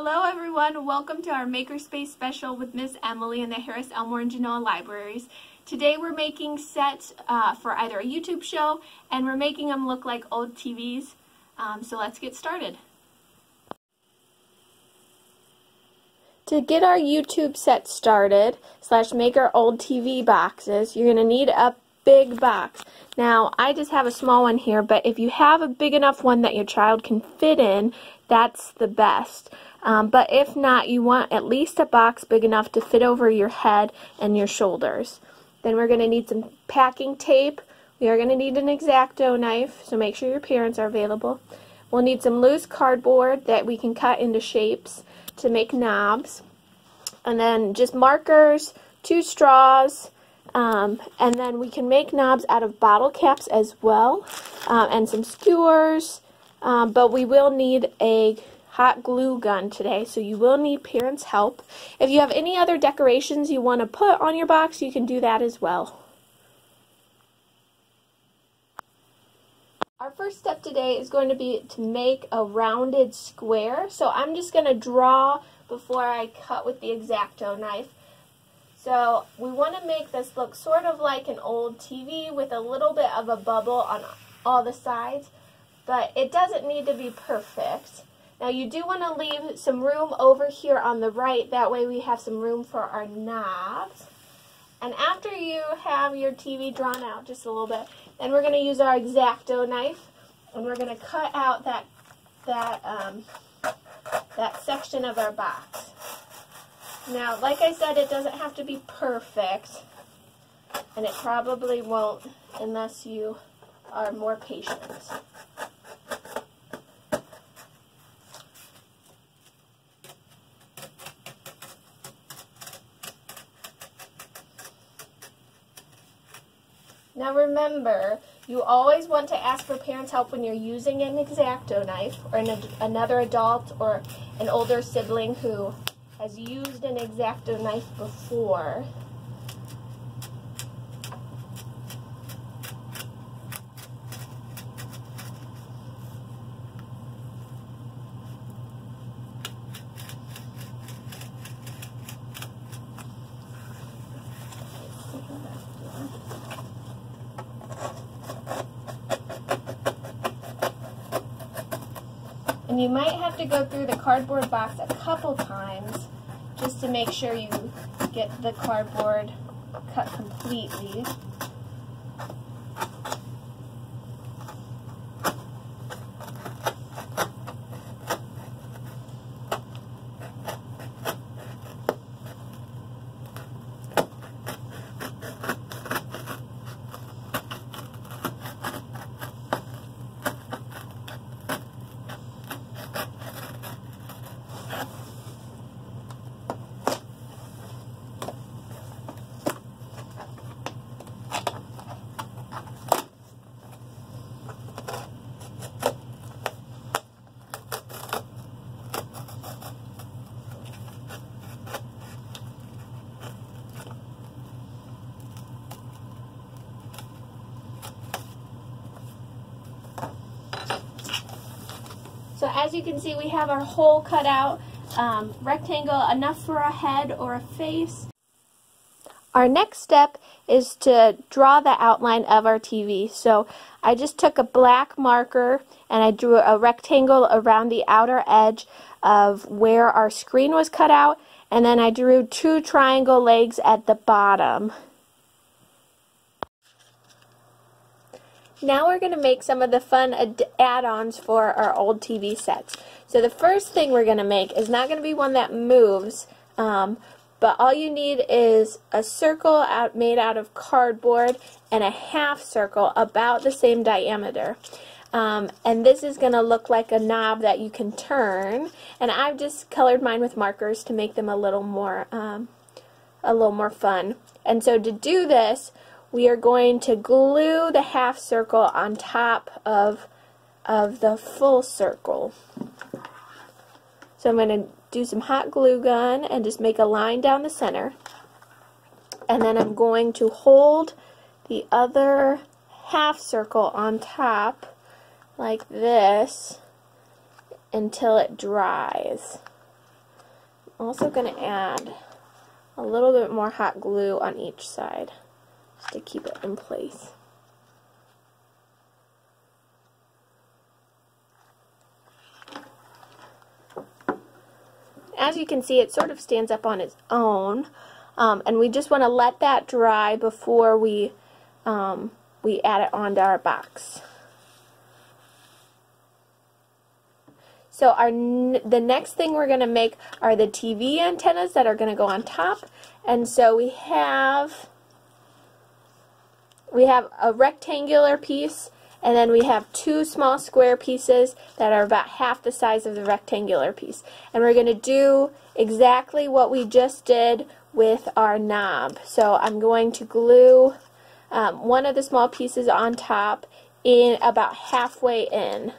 Hello everyone, welcome to our Makerspace special with Miss Emily in the Harris-Elmore and Genoa libraries. Today we're making sets for either a YouTube show, and we're making them look like old TVs. So let's get started. To get our YouTube set started, / make our old TV boxes, you're going to need a big box. Now, I just have a small one here, but if you have a big enough one that your child can fit in, that's the best. But if not, you want at least a box big enough to fit over your head and your shoulders. Then we're going to need some packing tape. We are going to need an exacto knife, so make sure your parents are available. We'll need some loose cardboard that we can cut into shapes to make knobs. And then just markers, 2 straws, and then we can make knobs out of bottle caps as well, and some skewers, but we will need a hot glue gun today, so you will need parents' help. If you have any other decorations you want to put on your box, you can do that as well. Our first step today is going to be to make a rounded square, so I'm just going to draw before I cut with the exacto knife. So we want to make this look sort of like an old TV with a little bit of a bubble on all the sides, but it doesn't need to be perfect. Now you do want to leave some room over here on the right, that way we have some room for our knobs. And after you have your TV drawn out just a little bit, then we're going to use our exacto knife, and we're going to cut out that section of our box. Now, like I said, it doesn't have to be perfect, and it probably won't unless you are more patient. Now remember, you always want to ask for parents' help when you're using an exacto knife, or another adult or an older sibling who has used an exacto knife before. And you might have to go through the cardboard box a couple times just to make sure you get the cardboard cut completely. So as you can see, we have our hole cut out, rectangle enough for a head or a face. Our next step is to draw the outline of our TV. So I just took a black marker and I drew a rectangle around the outer edge of where our screen was cut out, and then I drew 2 triangle legs at the bottom. Now we're going to make some of the fun add-ons for our old TV sets. So the first thing we're going to make is not going to be one that moves, but all you need is a circle made out of cardboard and a half circle about the same diameter. And this is going to look like a knob that you can turn, and I've just colored mine with markers to make them a little more fun. And so to do this, we are going to glue the half circle on top of the full circle. So I'm going to do some hot glue gun and just make a line down the center. And then I'm going to hold the other half circle on top like this until it dries. also going to add a little bit more hot glue on each side just to keep it in place. As you can see, it sort of stands up on its own, and we just want to let that dry before we add it onto our box. So the next thing we're going to make are the TV antennas that are going to go on top, and so we have a rectangular piece, and then we have two small square pieces that are about half the size of the rectangular piece. And we're going to do exactly what we just did with our knob. So I'm going to glue one of the small pieces on top in about halfway in.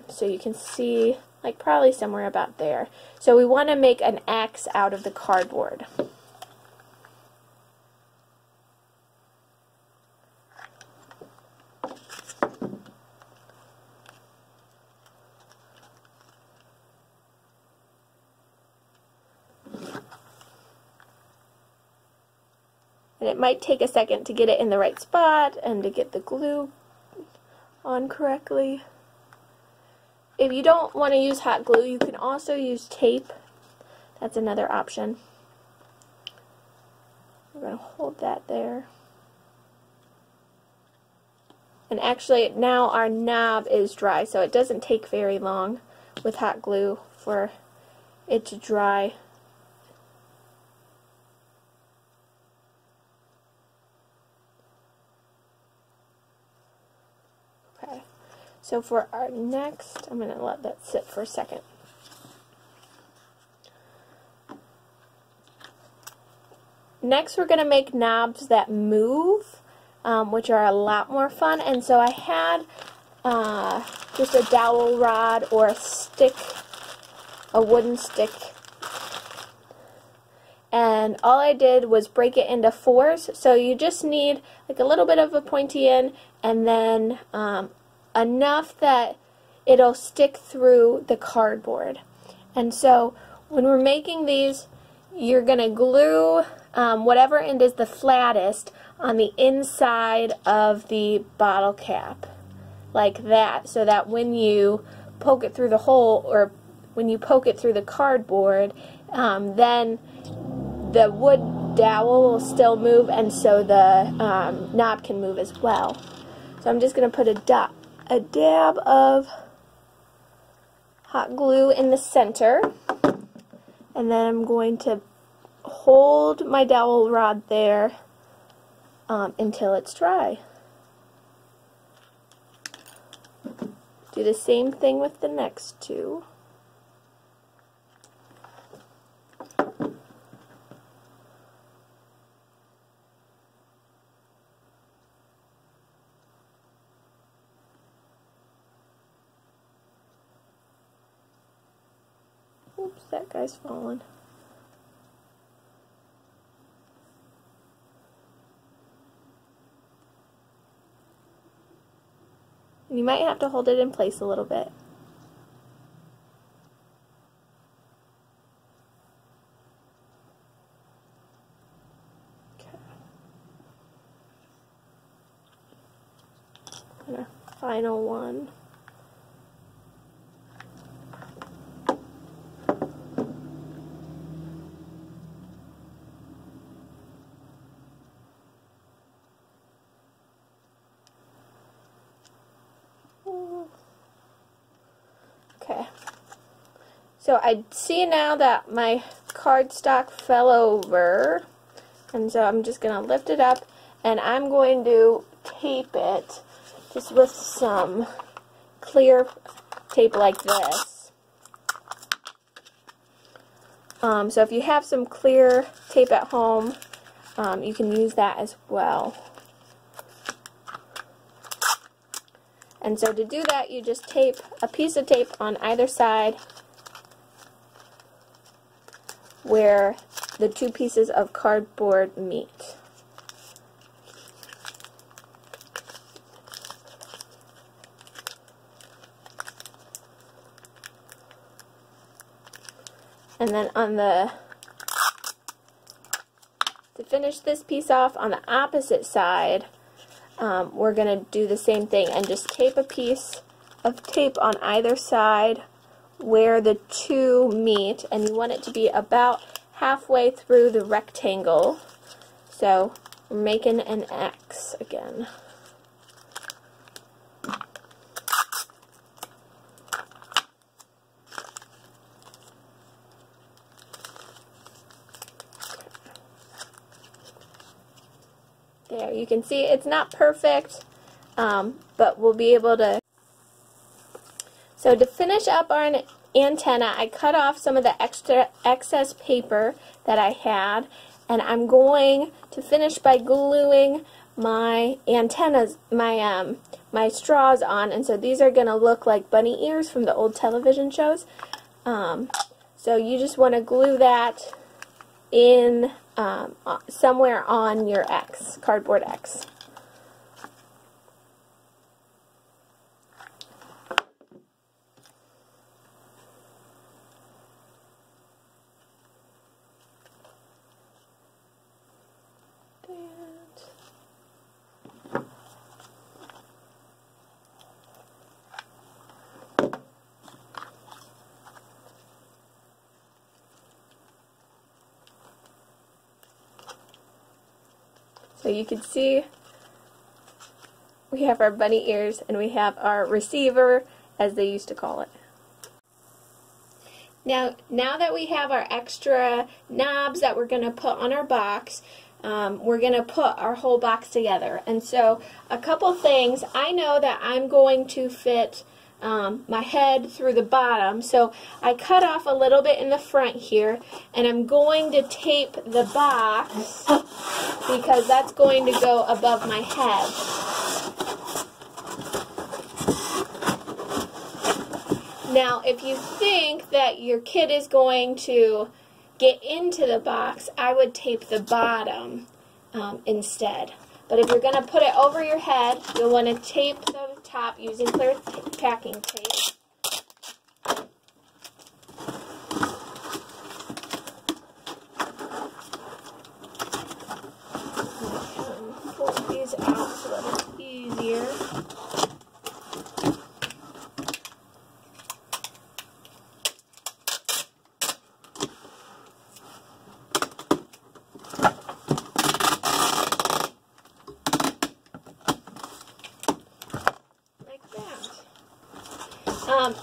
So you can see, like probably somewhere about there. So we want to make an X out of the cardboard. And it might take a second to get it in the right spot and to get the glue on correctly. If you don't want to use hot glue, you can also use tape. That's another option. We're going to hold that there. And actually, now our knob is dry, so it doesn't take very long with hot glue for it to dry. Okay, so for our next, I'm going to let that sit for a second. Next, we're going to make knobs that move, which are a lot more fun. And so I had just a dowel rod or a stick, a wooden stick, and all I did was break it into fours. So you just need like a little bit of a pointy end, and then enough that it'll stick through the cardboard. And so when we're making these, you're going to glue whatever end is the flattest on the inside of the bottle cap, like that, so that when you poke it through the hole, or when you poke it through the cardboard, then the wood dowel will still move, and so the knob can move as well. So I'm just going to put a dab of hot glue in the center, and then I'm going to hold my dowel rod there until it's dry. Do the same thing with the next two. Oops, that guy's fallen. You might have to hold it in place a little bit. Okay. And our final one. Okay, so I see now that my cardstock fell over, and so I'm just going to lift it up, and I'm going to tape it just with some clear tape like this. So if you have some clear tape at home, you can use that as well. And so to do that, you just tape a piece of tape on either side where the two pieces of cardboard meet. And then to finish this piece off on the opposite side, we're going to do the same thing and just tape a piece of tape on either side where the two meet, and you want it to be about halfway through the rectangle. So we're making an X again. There, you can see it's not perfect, but we'll be able to. So to finish up our antenna, I cut off some of the excess paper that I had, and I'm going to finish by gluing my antennas, my straws on, and so these are going to look like bunny ears from the old television shows. So you just want to glue that in somewhere on your X, cardboard X. So you can see we have our bunny ears and we have our receiver, as they used to call it. Now that we have our extra knobs that we're going to put on our box, we're going to put our whole box together. And so a couple things, I know that I'm going to fit my head through the bottom, so I cut off a little bit in the front here, and I'm going to tape the box because that's going to go above my head. Now, if you think that your kid is going to get into the box, I would tape the bottom instead. But if you're going to put it over your head, you'll want to tape the top using clear packing tape. Pull these out so that it's easier.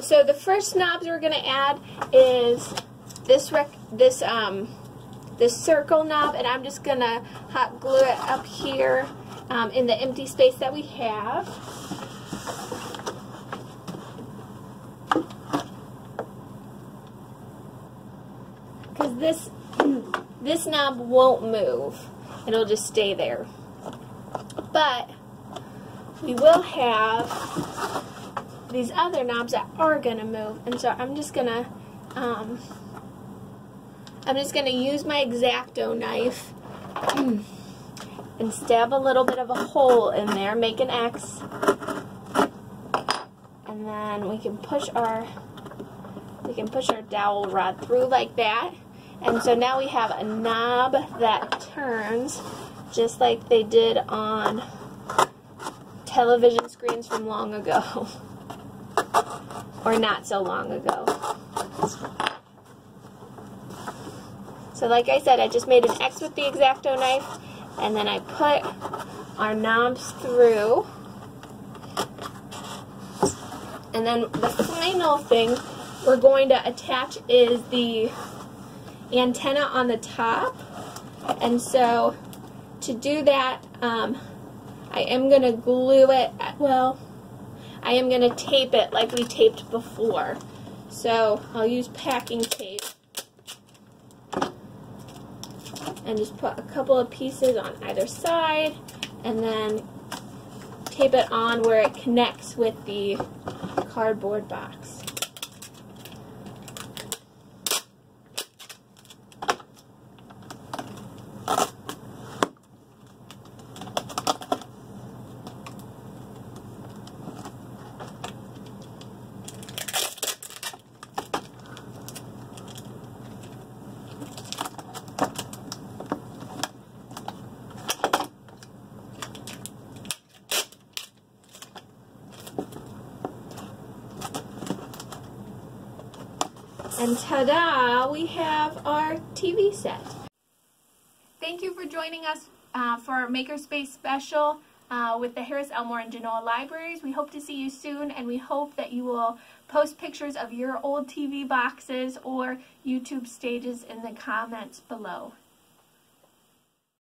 So the first knobs we're going to add is this circle knob, and I'm just going to hot glue it up here in the empty space that we have. Because this knob won't move. It'll just stay there. But we will have these other knobs that are going to move, and so I'm just going to use my exacto knife and stab a little bit of a hole in there, make an X, and then we can push our dowel rod through like that. And so now we have a knob that turns just like they did on television screens from long ago. Or not so long ago. So like I said, I just made an X with the exacto knife, and then I put our knobs through. And then the final thing we're going to attach is the antenna on the top. And so to do that, I am going to glue it, I am going to tape it like we taped before. So I'll use packing tape and just put a couple of pieces on either side and then tape it on where it connects with the cardboard box. And ta-da, we have our TV set. Thank you for joining us for our Makerspace special with the Harris-Elmore and Genoa libraries. We hope to see you soon, and we hope that you will post pictures of your old TV boxes or YouTube stages in the comments below.